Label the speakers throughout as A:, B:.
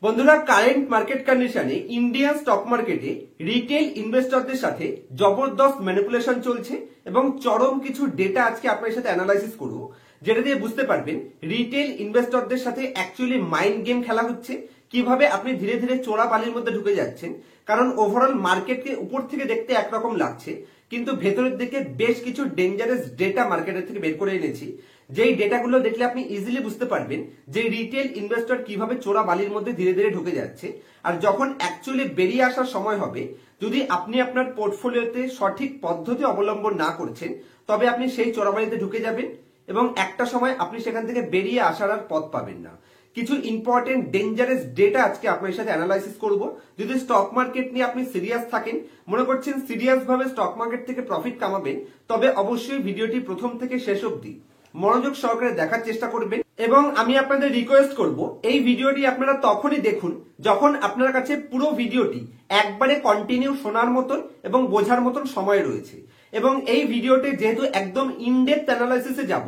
A: বন্ধুরা, current market কন্ডিশনে Indian stock মার্কেটে রিটেল ইনভেস্টরদের সাথে জবরদস্ত ম্যানিপুলেশন চলছে এবং চরম কিছু ডেটা আজকে আপনার সাথে অ্যানালাইসিস করব, যেটা দিয়ে বুঝতে পারবেন রিটেল ইনভেস্টরদের সাথে অ্যাকচুয়ালি মাইন্ড গেম খেলা হচ্ছে, কিভাবে আপনি ধীরে ধীরে চোরা বালির মধ্যে ঢুকে যাচ্ছেন। কারণ ওভারঅল মার্কেটকে উপর থেকে দেখতে একরকম লাগছে, কিন্তু ভেতরের দিকে বেশ কিছু ডেঞ্জারাস ডেটা মার্কেটের থেকে বের করে এনেছি, যেই ডেটাগুলো দেখলে আপনি ইজিলি বুঝতে পারবেন যে রিটেল ইনভেস্টর কিভাবে চোরা বালির মধ্যে ধীরে ধীরে ঢুকে যাচ্ছে। আর যখন অ্যাকচুয়ালি বেরিয়ে আসার সময় হবে, যদি আপনি আপনার পোর্টফোলিওতে সঠিক পদ্ধতি অবলম্বন না করছেন, তবে আপনি সেই চোরাবালিতে ঢুকে যাবেন এবং একটা সময় আপনি সেখান থেকে বেরিয়ে আসার আর পথ পাবেন না। কিছু ইম্পর্টেন্ট ডেঞ্জারাস ডেটা আজকে আপনার সাথে অ্যানালাইসিস করব। যদি স্টক মার্কেট নিয়ে আপনি সিরিয়াস থাকেন, মনে করছেন সিরিয়াস ভাবে স্টক মার্কেট থেকে প্রফিট কামাবেন, তবে অবশ্যই ভিডিওটি প্রথম থেকে শেষ অবধি মনোযোগ সহকারে দেখার চেষ্টা করবেন। এবং আমি আপনাদের রিকোয়েস্ট করব, এই ভিডিওটি আপনারা তখনই দেখুন যখন আপনার কাছে পুরো ভিডিওটি একবারে কন্টিনিউ শোনার মতন এবং বোঝার মতন সময় রয়েছে। এবং এই ভিডিওতে যেহেতু একদম ইনডেপথ অ্যানালাইসিসে যাব,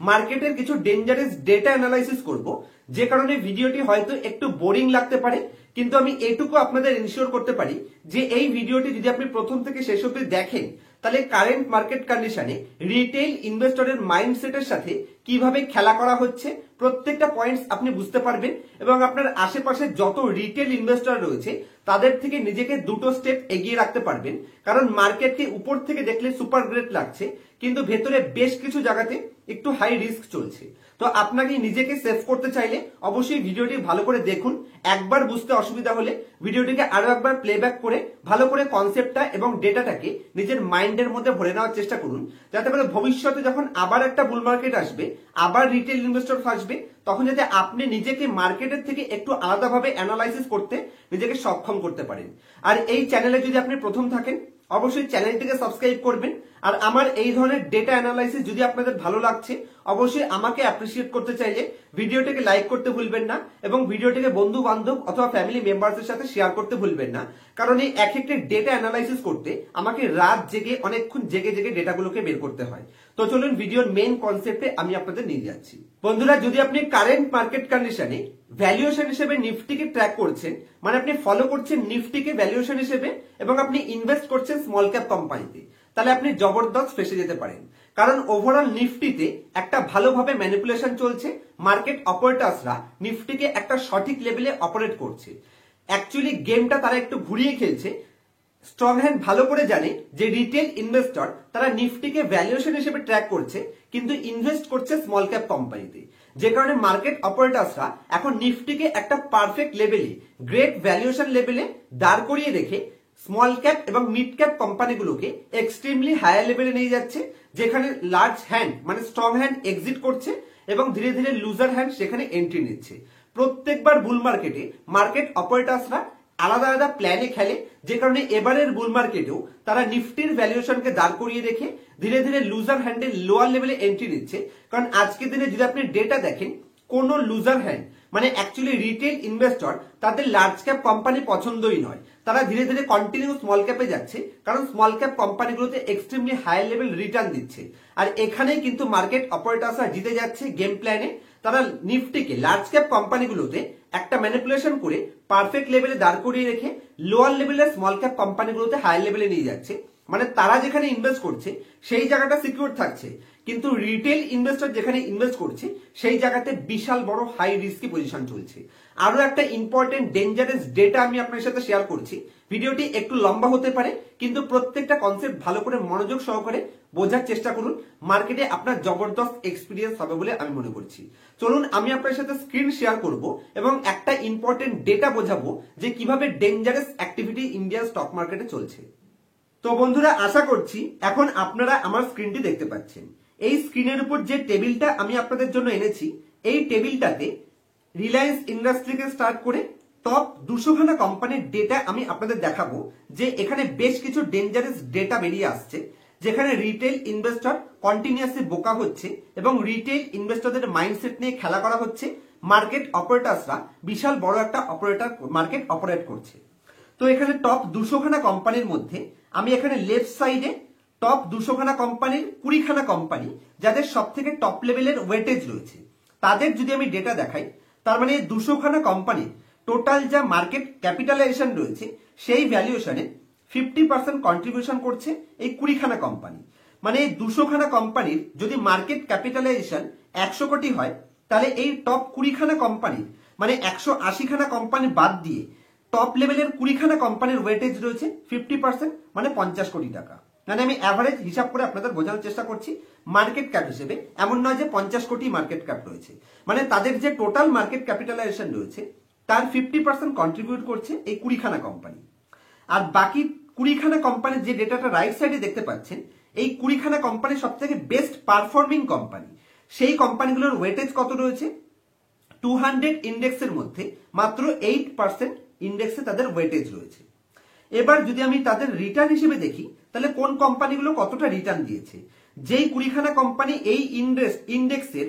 A: মার্কেটের কিছু ডেঞ্জারাস ডেটা অ্যানালাইসিস করব, যে কারণে ভিডিওটি হয়তো একটু বোরিং লাগতে পারে, কিন্তু আমি এটুকু আপনাদের ইনশিওর করতে পারি যে এই ভিডিওটি যদি আপনি প্রথম থেকে শেষ অবধি দেখেন, তাহলে কারেন্ট মার্কেট কন্ডিশনে রিটেল ইনভেস্টরের মাইন্ডসেটের সাথে কিভাবে খেলা করা হচ্ছে প্রত্যেকটা পয়েন্টস আপনি বুঝতে পারবেন এবং আপনার আশেপাশে যত রিটেল ইনভেস্টর রয়েছে তাদের থেকে নিজেকে দুটো স্টেপ এগিয়ে রাখতে পারবেন। কারণ মার্কেটকে উপর থেকে দেখলে সুপার গ্রেট লাগছে, কিন্তু ভেতরে বেশ কিছু জায়গাতে একটু হাই রিস্ক চলছে। তো আপনাকে নিজেকে সেভ করতে চাইলে অবশ্যই ভিডিওটি ভালো করে দেখুন। একবার বুঝতে অসুবিধা হলে ভিডিওটিকে আরো একবার প্লেব্যাক করে ভালো করে কনসেপ্টটা এবং ডেটাটাকে নিজের মাইন্ডের মধ্যে ভরে নেওয়ার চেষ্টা করুন, যাতে করে ভবিষ্যতে যখন আবার একটা বুল মার্কেট আসবে, আবার রিটেল ইনভেস্টর আসবে, তখন যাতে আপনি নিজেকে মার্কেটের থেকে একটু আলাদাভাবে অ্যানালাইসিস করতে নিজেকে সক্ষম করতে পারেন। আর এই চ্যানেলে যদি আপনি প্রথম থাকেন, অবশ্যই চ্যানেলটিকে সাবস্ক্রাইব করবেন। আর আমার এই ধরনের ডেটা অ্যানালাইসিস যদি আপনাদের ভালো লাগছে, অবশ্যই আমাকে অ্যাপ্রিসিয়েট করতে চাইলে ভিডিওটিকে লাইক করতে ভুলবেন না এবং ভিডিওটিকে বন্ধু বান্ধব অথবা ফ্যামিলি মেম্বারসের সাথে শেয়ার করতে ভুলবেন না। কারণ এই এক একটি ডেটা অ্যানালাইসিস করতে আমাকে রাত জেগে অনেকক্ষণ জেগে জেগে ডেটাগুলোকে বের করতে হয়। তো চলুন ভিডিওর মেইন কনসেপ্টে আমি আপনাদের নিয়ে যাচ্ছি। বন্ধুরা, যদি আপনি কারেন্ট মার্কেট কন্ডিশনে ভ্যালুয়েশন হিসেবে নিফটিকে ট্র্যাক করছেন, মানে আপনি ফলো করছেন নিফটিকে ভ্যালুয়েশন হিসেবে এবং আপনি ইনভেস্ট করছেন স্মল ক্যাপ কোম্পানিতে, তাহলে আপনি জবরদস্ত ফেসে যেতে পারেন। কারণ ওভারঅল নিফটিতে একটা ভালোভাবে ম্যানিপুলেশন চলছে। মার্কেট অপারেটরসরা নিফটিকে একটা সঠিক লেভেলে অপারেট করছে। অ্যাকচুয়ালি গেমটা তারা একটু ঘুরিয়ে খেলছে। স্ট্রং হ্যান্ড ভালো করে জানে যে রিটেল ইনভেস্টর তারা নিফটিকে ভ্যালুয়েশন হিসেবে ট্র্যাক করছে, কিন্তু ইনভেস্ট করছে স্মল ক্যাপ কোম্পানিতে, যে কারণে মার্কেট অপারেটরসরা এখন নিফটিকে একটা পারফেক্ট লেভেলে, গ্রেট ভ্যালুয়েশন লেভেলে দাঁড় করিয়ে রেখে স্মল ক্যাপ এবং মিড ক্যাপ কোম্পানিগুলোকে এক্সট্রিমলি হায়ার লেভেলে নিয়ে যাচ্ছে, যেখানে লার্জ হ্যান্ড মানে স্ট্রং হ্যান্ড এক্সিট করছে এবং ধীরে ধীরে লুজার হ্যান্ড সেখানে এন্ট্রি নিচ্ছে। প্রত্যেকবার বুল মার্কেটে মার্কেট অপারেটরসরা আলাদা আলাদা প্ল্যানে খেলে, যে কারণে এবারের বুল মার্কেটেও তারা নিফটির ভ্যালুয়েশনকে দাঁড় করিয়ে রেখে ধীরে ধীরে লুজার হ্যান্ডের লোয়ার লেভেলে এন্ট্রি নিচ্ছে। কারণ আজকের দিনে যদি আপনি ডেটা দেখেন, কোন লুজার হ্যান্ড মানে অ্যাকচুয়ালি রিটেল ইনভেস্টর তাদের লার্জ ক্যাপ কোম্পানি পছন্দই নয়, তারা ধীরে ধীরে কন্টিনিউ স্মল ক্যাপে যাচ্ছে, কারণ স্মল ক্যাপ কোম্পানিগুলোতে এক্সট্রিমলি হায়ার লেভেল রিটার্ন দিচ্ছে। আর এখানেই কিন্তু মার্কেট অপারেটরসরা জিতে যাচ্ছে গেম প্ল্যানে। তারা নিফটিকে লার্জ ক্যাপ কোম্পানিগুলোতে একটা ম্যানিপুলেশন করে পারফেক্ট লেভেলে দাঁড় করিয়ে রেখে লোয়ার লেভেলের স্মল ক্যাপ কোম্পানিগুলোতে হায়ার লেভেলে নিয়ে যাচ্ছে। মানে তারা যেখানে ইনভেস্ট করছে সেই জায়গাটা সিকিউর থাকছে, কিন্তু রিটেল ইনভেস্টর যেখানে ইনভেস্ট করছে সেই জায়গাতে বিশাল বড় হাই রিস্কি পজিশন চলছে। আরো একটা ইম্পর্টেন্ট ডেঞ্জারাস ডেটা আমি আপনার সাথে শেয়ার করছি। ভিডিওটি একটু লম্বা হতে পারে, কিন্তু প্রত্যেকটা কনসেপ্ট ভালো করে মনোযোগ সহকারে বোঝার চেষ্টা করুন। মার্কেটে আপনার জবরদস্ত এক্সপিরিয়েন্স হবে বলে আমি মনে করছি। চলুন আমি আপনার সাথে স্ক্রিন শেয়ার করব এবং একটা ইম্পর্টেন্ট ডেটা বোঝাবো যে কিভাবে ডেঞ্জারাস অ্যাক্টিভিটি ইন্ডিয়ান স্টক মার্কেটে চলছে। তো বন্ধুরা, আশা করছি এখন আপনারা আমার স্ক্রিনটি দেখতে পাচ্ছেন। এই স্ক্রিনের উপর যে টেবিলটা আমি আপনাদের জন্য এনেছি, এই টেবিলটাতে রিলায়েন্স ইন্ডাস্ট্রিকে স্টার্ট করে টপ 200 খানা কোম্পানির ডেটা আমি আপনাদের দেখাবো, যে এখানে বেশ কিছু ডেঞ্জারাস ডেটা বেরিয়ে আসছে, যেখানে রিটেল ইনভেস্টর কন্টিনিউয়াসলি বোকা হচ্ছে এবং রিটেল ইনভেস্টরদের মাইন্ডসেট নিয়ে খেলা করা হচ্ছে। মার্কেট অপারেটরসরা বিশাল বড় একটা মার্কেট অপারেট করছে। তো এখানে টপ 200 খানা কোম্পানির মধ্যে আমি এখানে লেফট সাইডে টপ 200 খানা কোম্পানির 20 খানা কোম্পানি যাদের সব থেকে টপ লেভেলের ওয়েটেজ রয়েছে, তাদের যদি আমি ডেটা দেখাই, তার মানে 200 খানা কোম্পানি টোটাল যা মার্কেট ক্যাপিটালাইজেশন রয়েছে সেই ভ্যালুয়েশনে 50% কন্ট্রিবিউশন করছে এই 20খানা কোম্পানি। মানে এই 200খানা কোম্পানির যদি মার্কেট ক্যাপিটালাইজেশন 100 কোটি হয়, তাহলে এই টপ 20খানা কোম্পানির মানে 180খানা কোম্পানি বাদ দিয়ে টপ লেভেলের 20খানা কোম্পানির ওয়েটেজ রয়েছে 50%, মানে 50 কোটি টাকা। মানে আমি অ্যাভারেজ হিসাব করে আপনাদের বোঝানোর চেষ্টা করছি মার্কেট ক্যাপ হিসেবে, এমন নয় যে 50 কোটি মার্কেট ক্যাপ রয়েছে। মানে তাদের যে টোটাল মার্কেট ক্যাপিটালাইজেশন রয়েছে তার 50% কন্ট্রিবিউট করছে এই 20খানা কোম্পানি। আর বাকি 20খানা কোম্পানির যে ডেটাটা রাইট সাইডে দেখতে পাচ্ছেন, এই 20খানা কোম্পানি সব থেকে বেস্ট পারফর্মিং কোম্পানি। সেই কোম্পানিগুলোর ওয়েটেজ কত রয়েছে? 200 ইন্ডেক্সের মধ্যে মাত্র 8% ইন্ডেক্সে তাদের ওয়েটেজ রয়েছে। এবার যদি আমি তাদের রিটার্ন হিসেবে দেখি, তাহলে কোন কোম্পানিগুলো কতটা রিটার্ন দিয়েছে। যেই 20খানা কোম্পানি এই ইন্ডেক্সের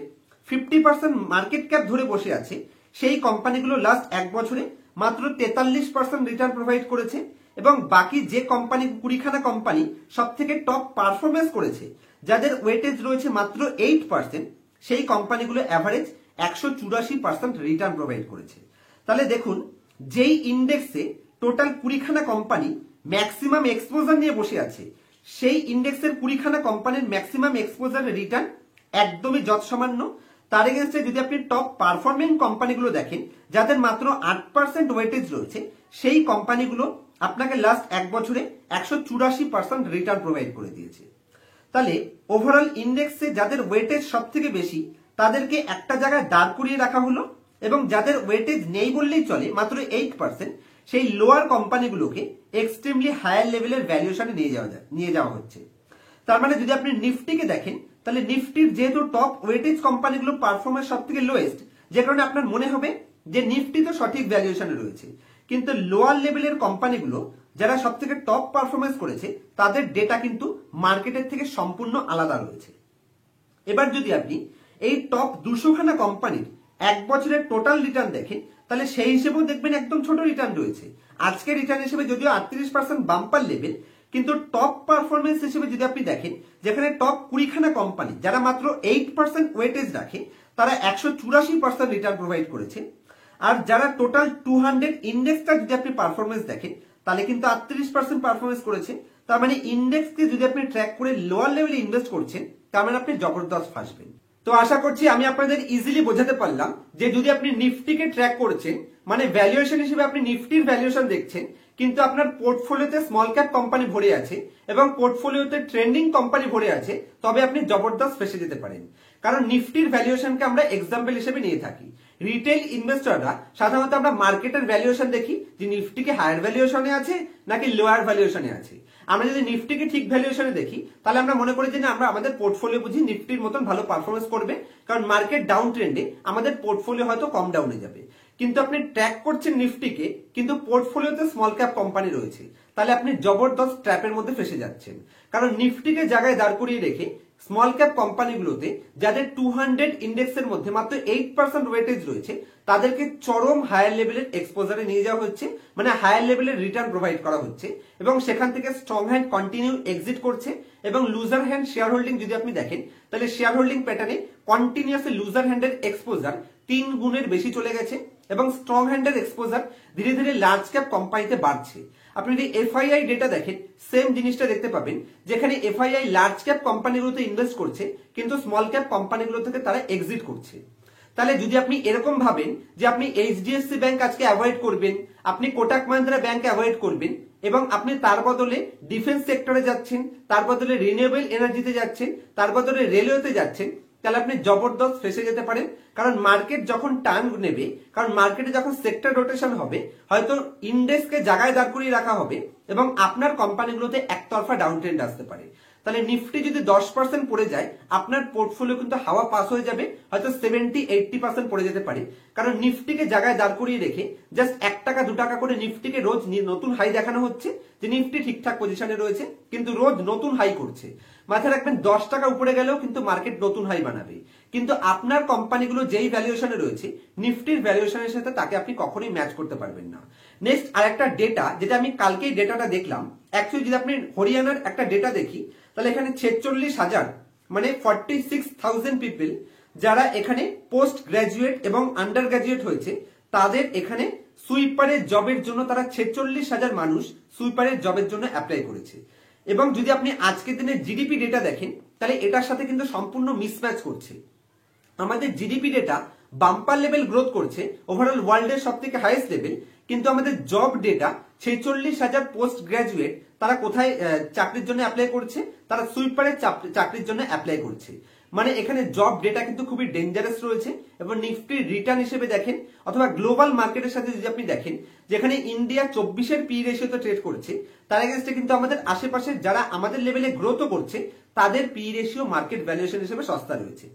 A: 50% মার্কেট ক্যাপ ধরে বসে আছে, সেই কোম্পানিগুলো লাস্ট 1 বছরে মাত্র 43% রিটার্ন প্রোভাইড করেছে। এবং বাকি যে কোম্পানি 20খানা কোম্পানি সব থেকে টপ পারফরমেন্স করেছে, যাদের ওয়েটেজ রয়েছে মাত্র 8%, সেই কোম্পানিগুলো অ্যাভারেজ 184% রিটার্ন প্রোভাইড করেছে। তাহলে দেখুন, যেই ইন্ডেক্সে টোটাল 20খানা কোম্পানি ম্যাক্সিমাম এক্সপোজার নিয়ে বসে আছে, সেই ইন্ডেক্সের 20খানা কোম্পানির ম্যাক্সিমাম এক্সপোজারের রিটার্ন একদমই যৎসামান্য। তার এগেন্স্টে যদি আপনি টপ পারফর্মিং কোম্পানিগুলো দেখেন, যাদের মাত্র 8% ওয়েটেজ রয়েছে, সেই কোম্পানিগুলো আপনাকে লাস্ট 1 বছরে 184% রিটার্ন প্রোভাইড করে দিয়েছে। তাহলে ওভারঅল ইন্ডেক্সে যাদের ওয়েটেজ সব থেকে বেশি, তাদেরকে একটা জায়গায় দাঁড় করিয়ে রাখা হলো, এবং যাদের ওয়েটেজ নেই বললেই চলে, মাত্র 8%, সেই লোয়ার কোম্পানিগুলোকে এক্সট্রিমলি হায়ার লেভেলের ভ্যালুয়েশনে নিয়ে যাওয়া হচ্ছে। তার মানে যদি আপনি নিফটিকে দেখেন, তাহলে নিফটির যেহেতু টপ ওয়েটেজ কোম্পানিগুলো পারফরমেন্স সব থেকে লোয়েস্ট, যে কারণে আপনার মনে হবে যে নিফটি তো সঠিক ভ্যালুয়েশনে রয়েছে। কিন্তু লোয়ার লেভেলের কোম্পানিগুলো যারা সব থেকে টপ পারফরমেন্স করেছে, তাদের ডেটা কিন্তু মার্কেটের থেকে সম্পূর্ণ আলাদা রয়েছে। এবার যদি আপনি এই টপ 200খানা কোম্পানির 1 বছরের টোটাল রিটার্ন দেখেন, তাহলে সেই হিসেবেও দেখবেন একদম ছোট রিটার্ন রয়েছে। আজকের রিটার্ন হিসেবে যদিও 38% বাম্পার লেভেল, কিন্তু টপ পারফরমেন্স হিসেবে যদি আপনি দেখেন, যেখানে টপ 20খানা কোম্পানি যারা মাত্র 8% ওয়েটেজ রাখে, তারা 184% রিটার্ন প্রোভাইড করেছে। আর যারা টোটাল 200 ইন্ডেক্সটা যদি আপনি পারফরমেন্স দেখেন, তাহলে কিন্তু 38% পারফরমেন্স করেছে। তার মানে ইন্ডেক্সকে যদি আপনি ট্র্যাক করে লোয়ার লেভেলে ইনভেস্ট করছেন, তার মানে আপনি জবরদস্ত ফাঁসবেন। তো আশা করছি আমি আপনাদের ইজিলি বোঝাতে পারলাম যে যদি আপনি নিফটিকে ট্র্যাক করছেন, মানে ভ্যালুয়েশন হিসেবে আপনি নিফটির ভ্যালুয়েশন দেখছেন, কিন্তু আপনার পোর্টফোলিওতে স্মল ক্যাপ কোম্পানি ভরে আছে এবং পোর্টফোলিওতে ট্রেন্ডিং কোম্পানি ভরে আছে, তবে আপনি জবরদস্ত ফেসে যেতে পারেন। কারণ নিফটির ভ্যালুয়েশনকে আমরা এক্সাম্পল হিসেবে নিয়ে থাকি। রিটেল ইনভেস্টররা সাধারণত আমরা মার্কেটের ভ্যালুয়েশন দেখি যে নিফটিকে হায়ার ভ্যালুয়েশনে আছে নাকি লোয়ার ভ্যালুয়েশনে আছে। আমরা যদি নিফটিকে ঠিক ভ্যালুয়েশনে দেখি, তাহলে আমরা মনে করি যে না, আমরা আমাদের পোর্টফোলিও বুঝি নিফটির মতন ভালো পারফরমেন্স করবে, কারণ মার্কেট ডাউন ট্রেন্ডে আমাদের পোর্টফোলিও হয়তো কম ডাউনে যাবে। কিন্তু আপনি ট্র্যাক করছেন নিফটিকে, কিন্তু পোর্টফোলিওতে স্মল ক্যাপ কোম্পানি রয়েছে, তাহলে আপনি জবরদস্ত ট্র্যাপের মধ্যে ফেসে যাচ্ছেন। কারণ নিফটিকে জায়গায় দাঁড় করিয়ে রেখে স্মল ক্যাপ কোম্পানিগুলোতে যাদের 200 ইন্ডেক্সের মধ্যে মাত্র 8% ওয়েটেজ রয়েছে, তাদেরকে চরম হায়ার লেভেলের এক্সপোজারে নিয়ে যাওয়া হচ্ছে, মানে হায়ার লেভেলের রিটার্ন প্রোভাইড করা হচ্ছে, এবং সেখান থেকে স্ট্রং হ্যান্ড কন্টিনিউ এক্সিট করছে। এবং লুজার হ্যান্ড শেয়ার হোল্ডিং যদি আপনি দেখেন, তাহলে শেয়ার হোল্ডিং প্যাটার্নে কন্টিনিউয়াসলি লুজার হ্যান্ডের এক্সপোজার 3 গুণের বেশি চলে গেছে, এবং স্ট্রং হ্যান্ডের এক্সপোজার ধীরে ধীরে লার্জ ক্যাপ কোম্পানিতে বাড়ছে। আপনি যদি এফআইআই ডেটা দেখেন, সেম জিনিসটা দেখতে পাবেন, যেখানে এফআইআই লার্জ ক্যাপ কোম্পানিগুলোতে ইনভেস্ট করছে, কিন্তু স্মল ক্যাপ কোম্পানিগুলো থেকে তারা এক্সিট করছে। তাহলে যদি আপনি এরকম ভাবেন যে আপনি এইচডিএফসি ব্যাংক আজকে অ্যাভয়েড করবেন, আপনি কোটাক মাহিন্দ্রা ব্যাংক অ্যাভয়েড করবেন, এবং আপনি তার বদলে ডিফেন্স সেক্টরে যাচ্ছেন, তার বদলে রিনিউয়েবল এনার্জিতে যাচ্ছেন, তার বদলে রেলওয়েতে যাচ্ছেন, তাহলে আপনি জবরদস্ত ফেসে যেতে পারেন। কারণ মার্কেট যখন টার্ন নেবে, কারণ মার্কেটে যখন সেক্টর রোটেশন হবে, হয়তো ইন্ডেক্সকে জায়গায় দাঁড় করিয়ে রাখা হবে এবং আপনার কোম্পানিগুলোতে একতরফা ডাউন ট্রেন্ড আসতে পারে। তাহলে নিফটি যদি 10% পড়ে যায়, আপনার পোর্টফোলিও কিন্তু হাওয়া পাস হয়ে যাবে, হয়তো 70-80% পড়ে যেতে পারে। কারণ নিফটিকে জায়গায় দাঁড় করিয়ে রেখে জাস্ট 1 টাকা 2 টাকা করে নিফটিকে রোজ নতুন হাই দেখানো হচ্ছে যে নিফটি ঠিকঠাক পজিশনে রয়েছে, কিন্তু রোজ নতুন হাই করছে। মাথায় রাখবেন, 10 টাকা উপরে গেলেও কিন্তু মার্কেট নতুন হাই বানাবে, কিন্তু আপনার কোম্পানিগুলো যেই ভ্যালুয়েশনে রয়েছে, নিফটির ভ্যালুয়েশনের সাথে তাকে আপনি কখনোই ম্যাচ করতে পারবেন না। নেক্সট আরেকটা ডেটা, যেটা আমি কালকেই ডেটাটা দেখলাম, অ্যাকচুয়ালি যদি আপনি হরিয়ানার একটা ডেটা দেখি, তাহলে এখানে 46,000 মানে 46,000 পিপল যারা এখানে পোস্ট গ্রাজুয়েট এবং আন্ডার গ্রাজুয়েট হয়েছে, তাদের এখানে সুইপারের জবের জন্য তারা 46,000 মানুষ সুইপারের জবের জন্য অ্যাপ্লাই করেছে। এবং যদি আপনি আজকের দিনের জিডিপি ডেটা দেখেন তাহলে এটার সাথে কিন্তু সম্পূর্ণ মিসম্যাচ করছে। আমাদের GDP data bumper level growth করছে, ওভারঅল ওয়ার্ল্ডের সব থেকে হাইয়েস্ট লেভেল, কিন্তু আমাদের জব ডেটা 46,000 পোস্ট গ্রাজুয়েট তারা কোথায় চাকরির জন্য অ্যাপ্লাই করছে, তারা সুইপারের চাকরির জন্য অ্যাপ্লাই করছে। মানে এখানে জব ডেটা কিন্তু খুবই ডেঞ্জারাস রয়েছে। এবং নিফটি রিটার্ন হিসেবে দেখেন অথবা গ্লোবাল মার্কেটের সাথে যদি আপনি দেখেন, যেখানে ইন্ডিয়া 24-এর পি রেশিওতে ট্রেড করছে, তার এগেইনস্টে কিন্তু আমাদের আশেপাশে যারা আমাদের লেভেলে গ্রোথও করছে তাদের পি রেশিও মার্কেট ভ্যালুয়েশন হিসেবে সস্তা রয়েছে।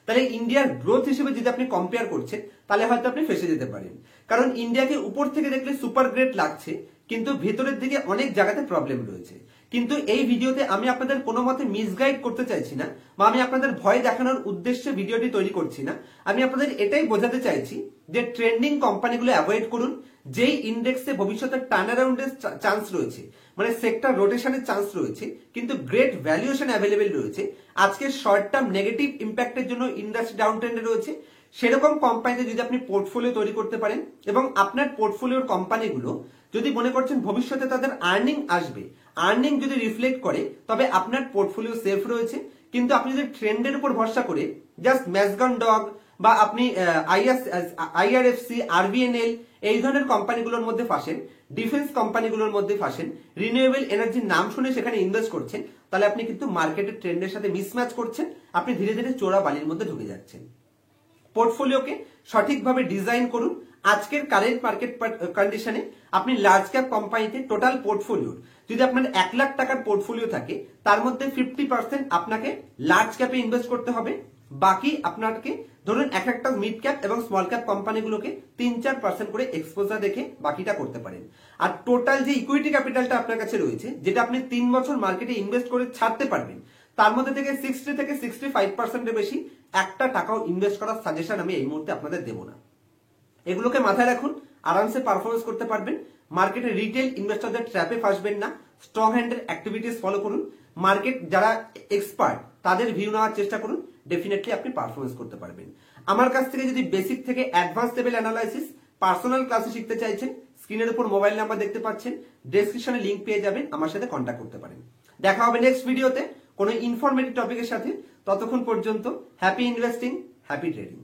A: তাহলে ইন্ডিয়ার গ্রোথ হিসেবে যদি আপনি কম্পেয়ার করছেন তাহলে হয়তো আপনি ফেসে যেতে পারেন, কারণ ইন্ডিয়াকে উপর থেকে দেখলে সুপার গ্রেট লাগছে, কিন্তু ভেতরের দিকে অনেক জায়গাতে প্রবলেম রয়েছে। কিন্তু এই ভিডিওতে আমি আপনাদের কোনো মতে মিসগাইড করতে চাইছি না, বা আমি আপনাদের ভয় দেখানোর উদ্দেশ্যে ভিডিওটি তৈরি করছি না। আমি আপনাদের এটাই বোঝাতে চাইছি যে ট্রেন্ডিং কোম্পানিগুলো অ্যাভয়েড করুন, যেই ইন্ডেক্সে ভবিষ্যতে টার্ন অ্যারাউন্ডের চান্স রয়েছে, মানে সেক্টর রোটেশনের চান্স রয়েছে, কিন্তু গ্রেট ভ্যালুয়েশন অ্যাভেলেবেল রয়েছে। আজকে শর্ট টার্ম নেগেটিভ ইম্প্যাক্টের জন্য ইন্ডাস্ট্রি ডাউন ট্রেন্ডে রয়েছে, সেরকম কোম্পানিতে যদি আপনি পোর্টফোলিও তৈরি করতে পারেন এবং আপনার পোর্টফোলিওর কোম্পানিগুলো যদি মনে করছেন ভবিষ্যতে তাদের আর্নিং আসবে, আর্নিং যদি রিফ্লেক্ট করে, তবে আপনার পোর্টফোলিও সেফ রয়েছে। কিন্তু আপনি যদি ট্রেন্ডের উপর ভরসা করে জাস্ট ম্যাসগন ডগ বা আপনি আইআরএফসি, আরবিএনএল এই ধরনের কোম্পানিগুলোর মধ্যে ফাঁসেন, ডিফেন্স কোম্পানিগুলোর মধ্যে ফাঁসেন, রিনিউয়েবল এনার্জির নাম শুনে সেখানে ইনভেস্ট করছেন, তাহলে আপনি কিন্তু মার্কেটের ট্রেন্ডের সাথে মিসম্যাচ করছেন, আপনি ধীরে ধীরে চোরা বালির মধ্যে ঢুকে যাচ্ছেন। পোর্টফোলিওকে সঠিকভাবে ডিজাইন করুন। আজকের কারেন্ট মার্কেট কন্ডিশনে আপনি লার্জ ক্যাপ কোম্পানিতে টোটাল পোর্টফোলিওর যদি আপনার 1 লাখ টাকার পোর্টফোলিও থাকে, তার মধ্যে 50% আপনাকে লার্জ ক্যাপে ইনভেস্ট করতে হবে, বাকি আপনাকে ধরুন এক একটা মিড ক্যাপ এবং স্মল ক্যাপ কোম্পানিগুলোকে 3-4% করে এক্সপোজার রেখে বাকিটা করতে পারেন। আর টোটাল যে ইকুইটি ক্যাপিটালটা আপনার কাছে রয়েছে, যেটা আপনি 3 বছর মার্কেটে ইনভেস্ট করে ছাড়তে পারবেন, তার মধ্যে থেকে 60 থেকে 65% এর বেশি একটা টাকাও ইনভেস্ট করার সাজেশন আমি এই মুহূর্তে আপনাদের দেব না। এগুলোকে মাথায় রাখুন, আরামসে পারফরমেন্স করতে পারবেন। মার্কেটে রিটেল ইনভেস্টরদের ট্র্যাপে ফাঁসবেন না। স্ট্রং হ্যান্ডের অ্যাক্টিভিটিস ফলো করুন। মার্কেট যারা এক্সপার্ট তাদের ভিউ নেওয়ার চেষ্টা করুন, ডেফিনেটলি আপনি পারফরমেন্স করতে পারবেন। আমার কাছ থেকে যদি বেসিক থেকে অ্যাডভান্স লেভেল অ্যানালাইসিস পার্সোনাল ক্লাসে শিখতে চাইছেন, স্ক্রিনের উপর মোবাইল নাম্বার দেখতে পাচ্ছেন, ডেসক্রিপশনে লিংক পেয়ে যাবেন, আমার সাথে কন্ট্যাক্ট করতে পারেন। দেখা হবে নেক্সট ভিডিওতে কোনো ইনফরমেটিভ টপিকের সাথে। ততক্ষণ পর্যন্ত হ্যাপি ইনভেস্টিং, হ্যাপি ট্রেডিং।